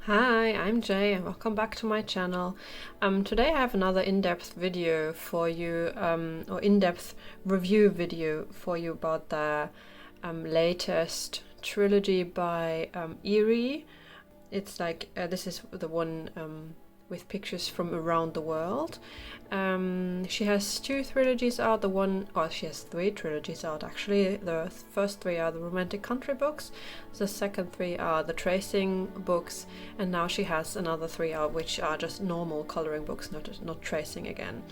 Hi, I'm Jay and welcome back to my channel. Today I have another in-depth video for you, or in-depth review video for you about the latest trilogy by Eriy. It's like, this is the one with pictures from around the world. She has two trilogies out, she has three trilogies out actually. The first three are the romantic country books, the second three are the tracing books, and now she has another three out which are just normal coloring books, not tracing again.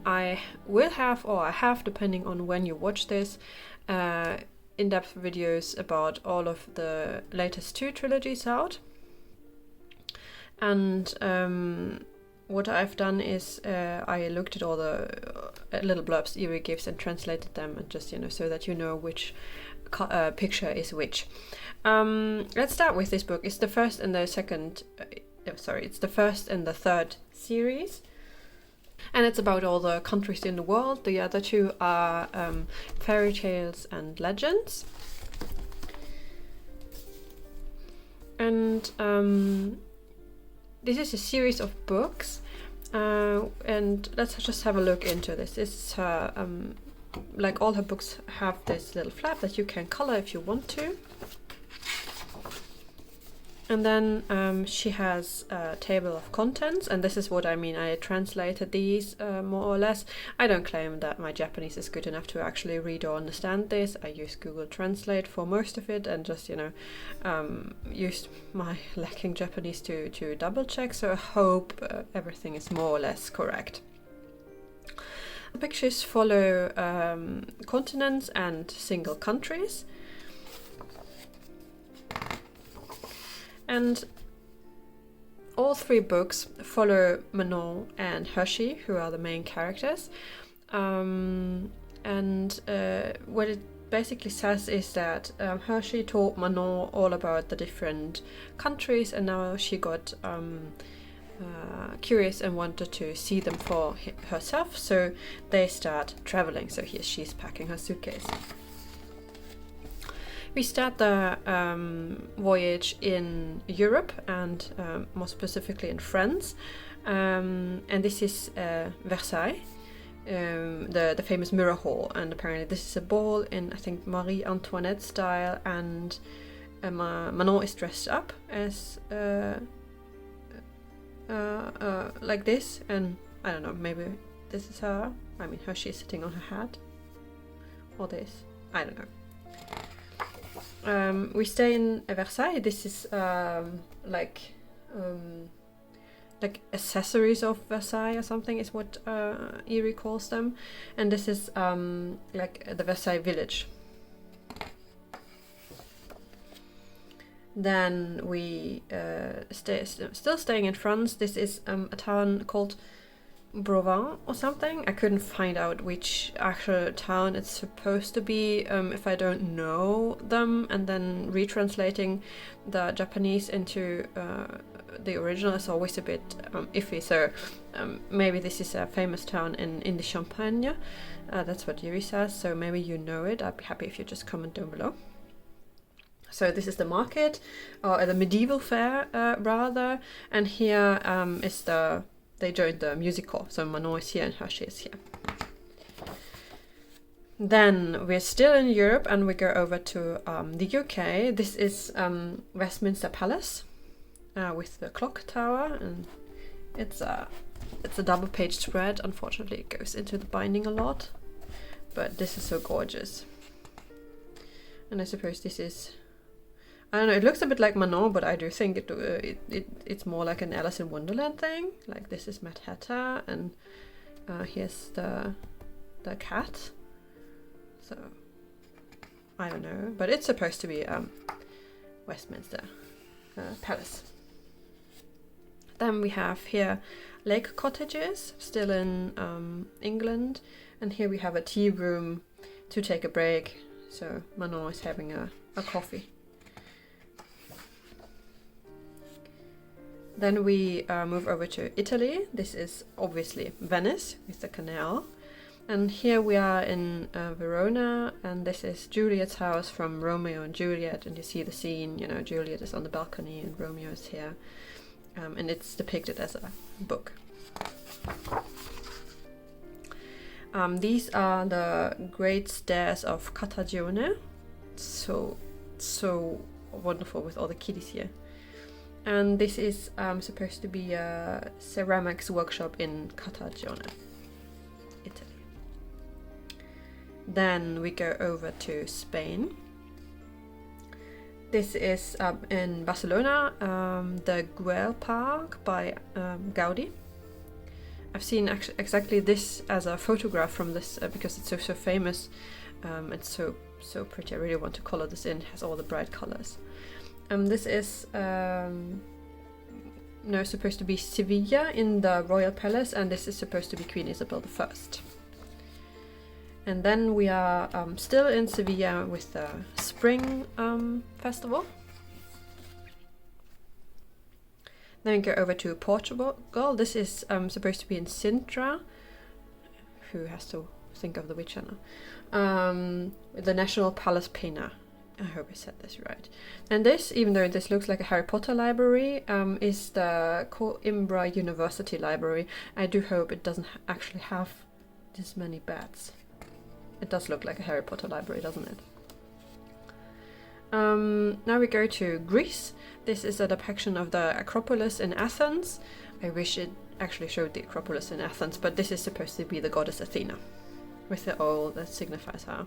I have, depending on when you watch this, in-depth videos about all of the latest two trilogies out. And what I've done is I looked at all the little blurbs Eriy gives and translated them, and just so that you know which picture is which. Let's start with this book. It's the first and the second. It's the first and the third series, and it's about all the countries in the world. The other two are Fairytales and Legends, and this is a series of books, and let's just have a look into this. This is her, like all her books have this little flap that you can color if you want to. And then she has a table of contents, and this is what I mean. I translated these more or less. I don't claim that my Japanese is good enough to actually read or understand this. I use Google Translate for most of it, and just used my lacking Japanese to double check. So I hope everything is more or less correct. The pictures follow continents and single countries. And all three books follow Manon and Hershey, who are the main characters. And what it basically says is that Hershey taught Manon all about the different countries, and now she got curious and wanted to see them for herself, so they start traveling. So here she's packing her suitcase. We start the voyage in Europe, and more specifically in France, and this is Versailles, the famous mirror hall, and apparently this is a ball in, I think, Marie Antoinette style, and Manon is dressed up as like this, and I don't know, maybe this is her. I mean, Hershey is sitting on her hat, or this, I don't know. We stay in Versailles. This is like accessories of Versailles or something is what Eriy calls them, and this is like the Versailles village. Then we still staying in France. This is a town called Provence or something. I couldn't find out which actual town it's supposed to be if I don't know them, and then retranslating the Japanese into the original is always a bit iffy, so maybe this is a famous town in the Champagne. That's what Eriy says, so maybe you know it. I'd be happy if you just comment down below. So this is the market, or the medieval fair rather, and here is they joined the music corps, so Manon is here and Hershey is here. Then we're still in Europe, and we go over to the UK. This is Westminster Palace with the clock tower, and it's a double-page spread. Unfortunately, it goes into the binding a lot, but this is so gorgeous. And I suppose this is, I don't know, it looks a bit like Manon, but I do think it's more like an Alice in Wonderland thing. Like, this is Mad Hatter, and here's the cat. So, I don't know, but it's supposed to be Westminster Palace. Then we have here lake cottages, still in England, and here we have a tea room to take a break. So Manon is having a coffee. Then we move over to Italy. This is obviously Venice with the canal. And here we are in Verona, and this is Juliet's house from Romeo and Juliet, and you see the scene, you know, Juliet is on the balcony and Romeo is here, and it's depicted as a book. These are the great stairs of Cartagine, so wonderful with all the kitties here. And this is supposed to be a ceramics workshop in Cartagine, Italy. Then we go over to Spain. This is in Barcelona, the Güell Park by Gaudi. I've seen exactly this as a photograph from this because it's so famous. It's so pretty. I really want to color this in. It has all the bright colors. This is supposed to be Sevilla in the Royal Palace, and this is supposed to be Queen Isabel I. And then we are still in Sevilla with the Spring Festival. Then we go over to Portugal. This is supposed to be in Sintra. Who has to think of the witch now? The National Palace Pena. I hope I said this right. And this, even though this looks like a Harry Potter library, is the Coimbra University Library. I do hope it doesn't actually have this many beds. It does look like a Harry Potter library, doesn't it? Now we go to Greece. This is a depiction of the Acropolis in Athens. I wish it actually showed the Acropolis in Athens, but this is supposed to be the goddess Athena, with the owl that signifies her.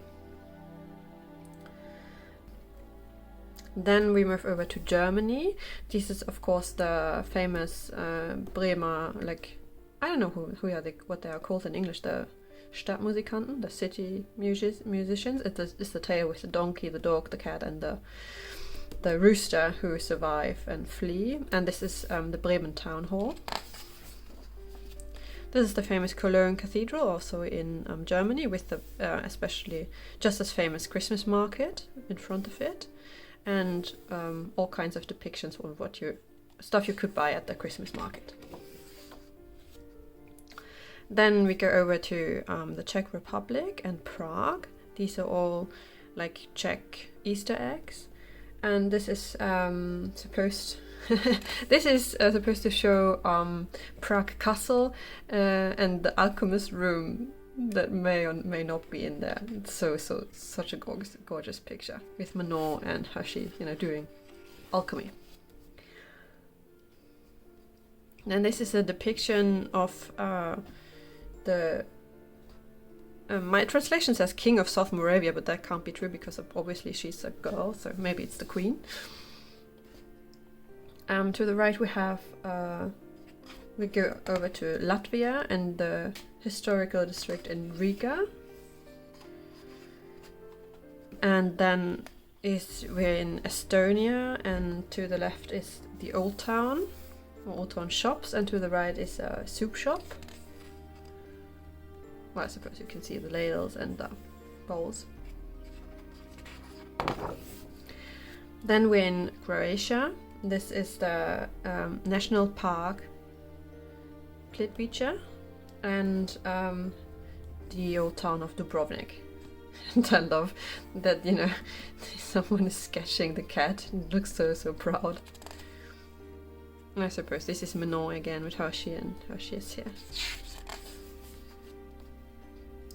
Then we move over to Germany. This is of course the famous Bremer, like, I don't know what they are called in English, the Stadtmusikanten, the city musicians. It's the tale with the donkey, the dog, the cat, and the rooster who survive and flee. And this is the Bremen Town Hall. This is the famous Cologne Cathedral, also in Germany, with the especially just as famous Christmas market in front of it, and all kinds of depictions of stuff you could buy at the Christmas market. Then we go over to the Czech Republic and Prague. These are all like Czech Easter eggs, and this is supposed to show Prague Castle and the alchemist room that may or may not be in there. It's such a gorgeous picture with Manon and Hershey, doing alchemy. And this is a depiction of my translation says King of South Moravia, but that can't be true because obviously she's a girl, so maybe it's the queen. To the right we have we go over to Latvia and the historical district in Riga, and then we're in Estonia, and to the left is the Old Town shops, and to the right is a soup shop. Well, I suppose you can see the ladles and the bowls. Then we're in Croatia. This is the National Park Plitvice and the old town of Dubrovnik. And I love that, someone is sketching the cat. It looks so proud. And I suppose this is Manon again with Hershey, and Hershey is here.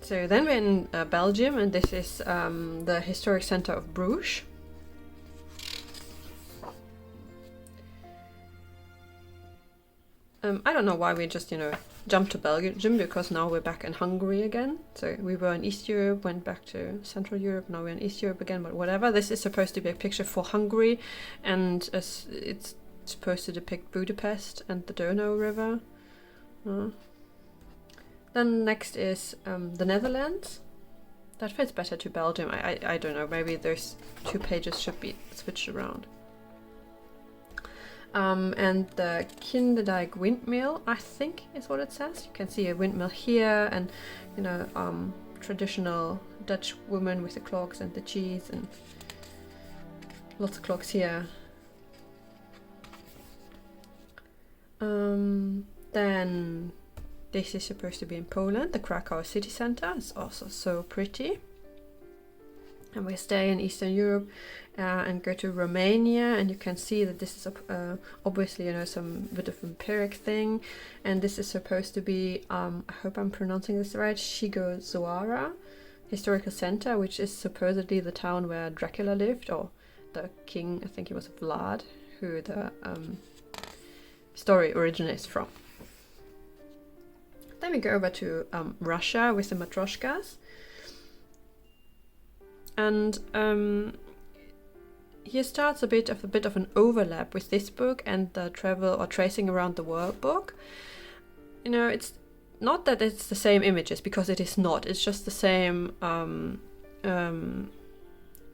So then we're in Belgium, and this is the historic center of Bruges. I don't know why we just, jumped to Belgium, because now we're back in Hungary again. So we were in East Europe, went back to Central Europe, now we're in East Europe again, but whatever. This is supposed to be a picture for Hungary, and it's supposed to depict Budapest and the Donau River. Then next is the Netherlands. That fits better to Belgium. I don't know, maybe those two pages should be switched around. And the Kinderdijk windmill, I think is what it says. You can see a windmill here, and traditional Dutch woman with the clogs and the cheese, and lots of clogs here. Then This is supposed to be in Poland. The Krakow city center is also so pretty. And we stay in Eastern Europe and go to Romania, and you can see that this is obviously, you know, some bit of empiric thing, and this is supposed to be, I hope I'm pronouncing this right, Sighisoara historical center, which is supposedly the town where Dracula lived, or the king, I think he was Vlad, who the story originates from. Then we go over to Russia with the Matryoshkas. And here starts a bit of an overlap with this book and the Travel or Tracing Around the World book. You know, it's not that it's the same images, because it is not. It's just the same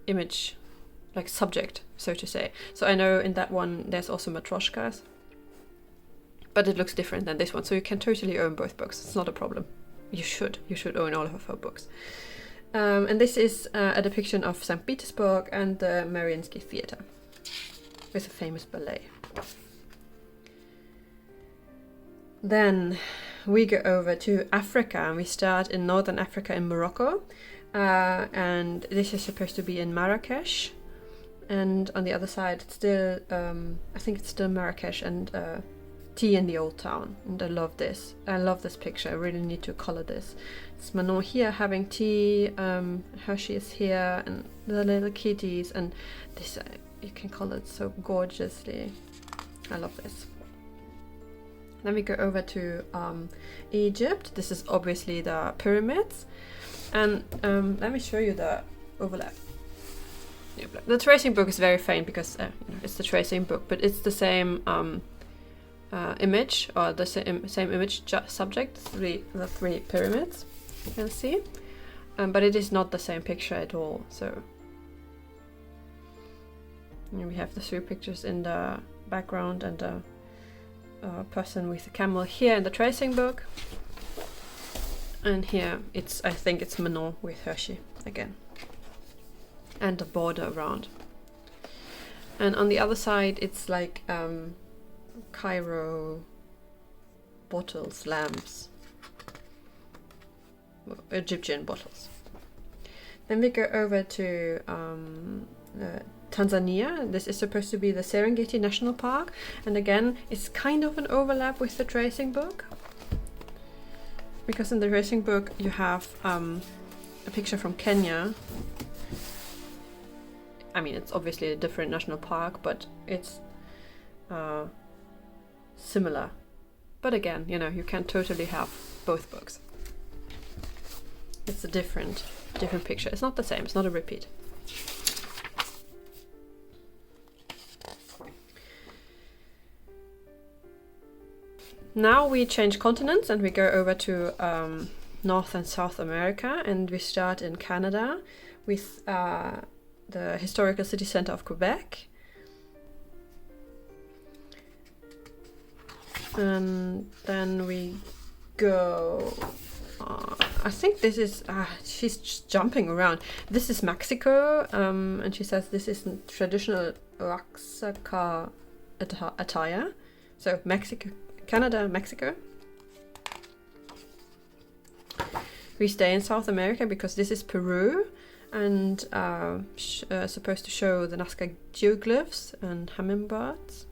image, like subject, so to say. So I know in that one there's also Matryoshkas, but it looks different than this one. So you can totally own both books. It's not a problem. You should own all of her books. And this is a depiction of St. Petersburg and the Mariinsky Theatre with a famous ballet. Then we go over to Africa, and we start in northern Africa in Morocco, and this is supposed to be in Marrakesh, and on the other side it's still, I think it's still Marrakesh, and tea in the old town. And I love this picture. I really need to color this. It's Manon here having tea, Hershey is here, and the little kitties, and this, you can color it so gorgeously. I love this. Then we go over to Egypt. This is obviously the pyramids, and let me show you the overlap. The tracing book is very faint because you know, it's the tracing book, but it's the same image, or the same image subject, the three pyramids, you can see, but it is not the same picture at all. So we have the three pictures in the background, and the person with the camel here in the tracing book, and here it's, I think it's Manon with Hershey again, and the border around. And on the other side it's like Cairo bottles, lamps, Egyptian bottles. Then we go over to Tanzania. This is supposed to be the Serengeti National Park, and again it's kind of an overlap with the tracing book, because in the tracing book you have a picture from Kenya. I mean, it's obviously a different national park, but it's similar. But again, you know, you can totally have both books. It's a different picture. It's not the same. It's not a repeat. Now we change continents, and we go over to North and South America, and we start in Canada with the historical city center of Quebec. And then we go, I think this is, she's just jumping around. This is Mexico, and she says this is traditional Oaxaca attire. So Mexico, Canada, Mexico. We stay in South America because this is Peru, and supposed to show the Nazca geoglyphs and hummingbirds.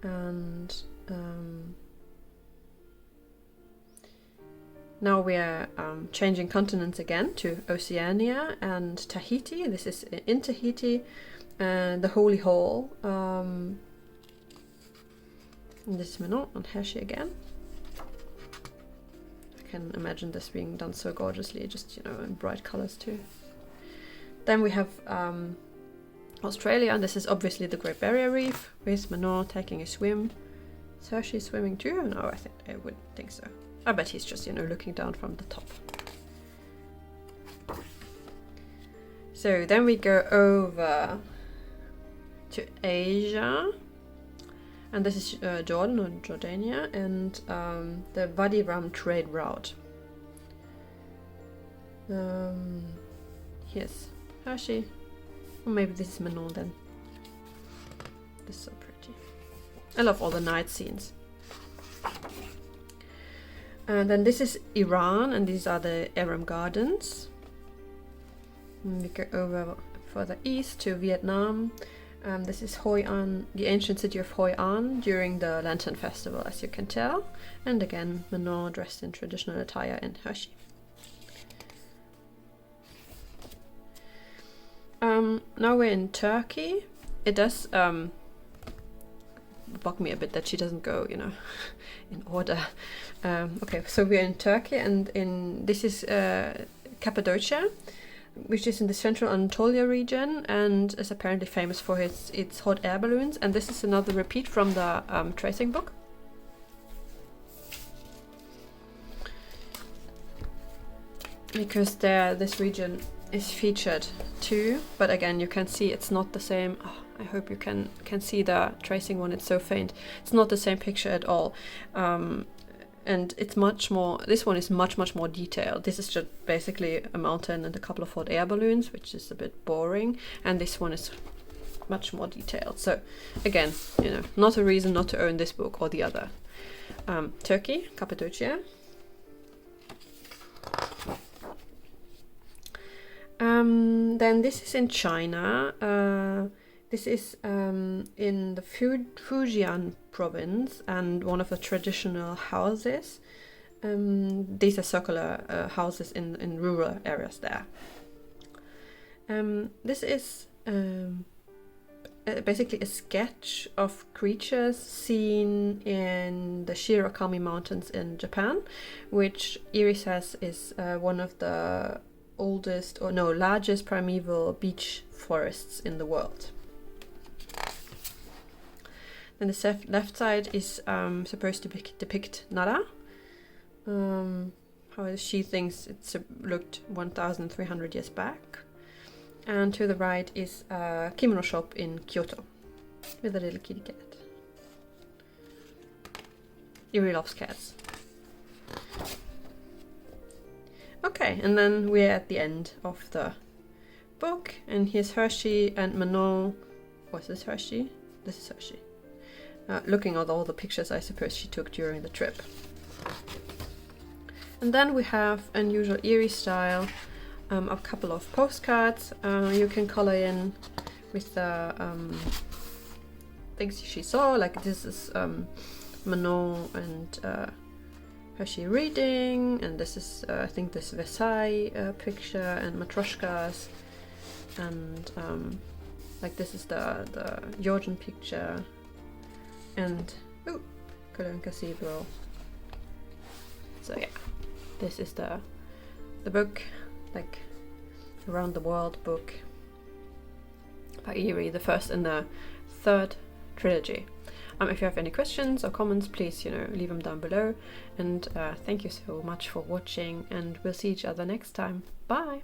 And now we are changing continents again to Oceania and Tahiti. This is in Tahiti, and the Holy Hall. And this is Manon and Hershey again. I can imagine this being done so gorgeously, just, you know, in bright colors too. Then we have Australia, and this is obviously the Great Barrier Reef with Manon taking a swim. Is Hershey swimming too? No, I wouldn't think so. I bet he's just, you know, looking down from the top. So then we go over to Asia, and this is Jordan or Jordania, and the Wadi Rum trade route. Here's Hershey. Or maybe this is Manon then. This is so pretty. I love all the night scenes. And then this is Iran, and these are the Aram Gardens. And we go over further east to Vietnam. This is Hoi An, the ancient city of Hoi An during the Lantern Festival, as you can tell. And again, Manon dressed in traditional attire in Hershey. Now we're in Turkey. It does bug me a bit that she doesn't go, you know, in order. Okay, so we're in Turkey, and this is Cappadocia, which is in the central Anatolia region and is apparently famous for its hot air balloons. And this is another repeat from the tracing book. Because this region is featured too, but again, you can see it's not the same. Oh, I hope you can see the tracing one. It's so faint. It's not the same picture at all. And it's much more, this one is much more detailed. This is just basically a mountain and a couple of hot air balloons, which is a bit boring. And this one is much more detailed. So again, you know, not a reason not to own this book or the other. Turkey, Cappadocia. Then this is in China. This is in the Fujian province, and one of the traditional houses. These are circular houses in rural areas there. This is basically a sketch of creatures seen in the Shirakami Mountains in Japan, which Eriy says is one of the largest primeval beech forests in the world. Then the left side is supposed to depict Nara. How she thinks it's looked 1,300 years back. And to the right is a kimono shop in Kyoto with a little kitty cat. Eriy loves cats. Okay, and then we're at the end of the book, and here's Hershey and Manon. Was this Hershey? This is Hershey. Looking at all the pictures I suppose she took during the trip. And then we have unusual Eriy style, a couple of postcards. You can color in with the things she saw, like this is Manon and Hershey reading, and this is I think this Versailles picture and Matryoshkas, and like this is the Georgian picture, and Cologne Cathedral. So yeah, this is the book, like around the world book by Eriy, the first in the third trilogy. If you have any questions or comments, please, leave them down below. And thank you so much for watching, and we'll see each other next time. Bye!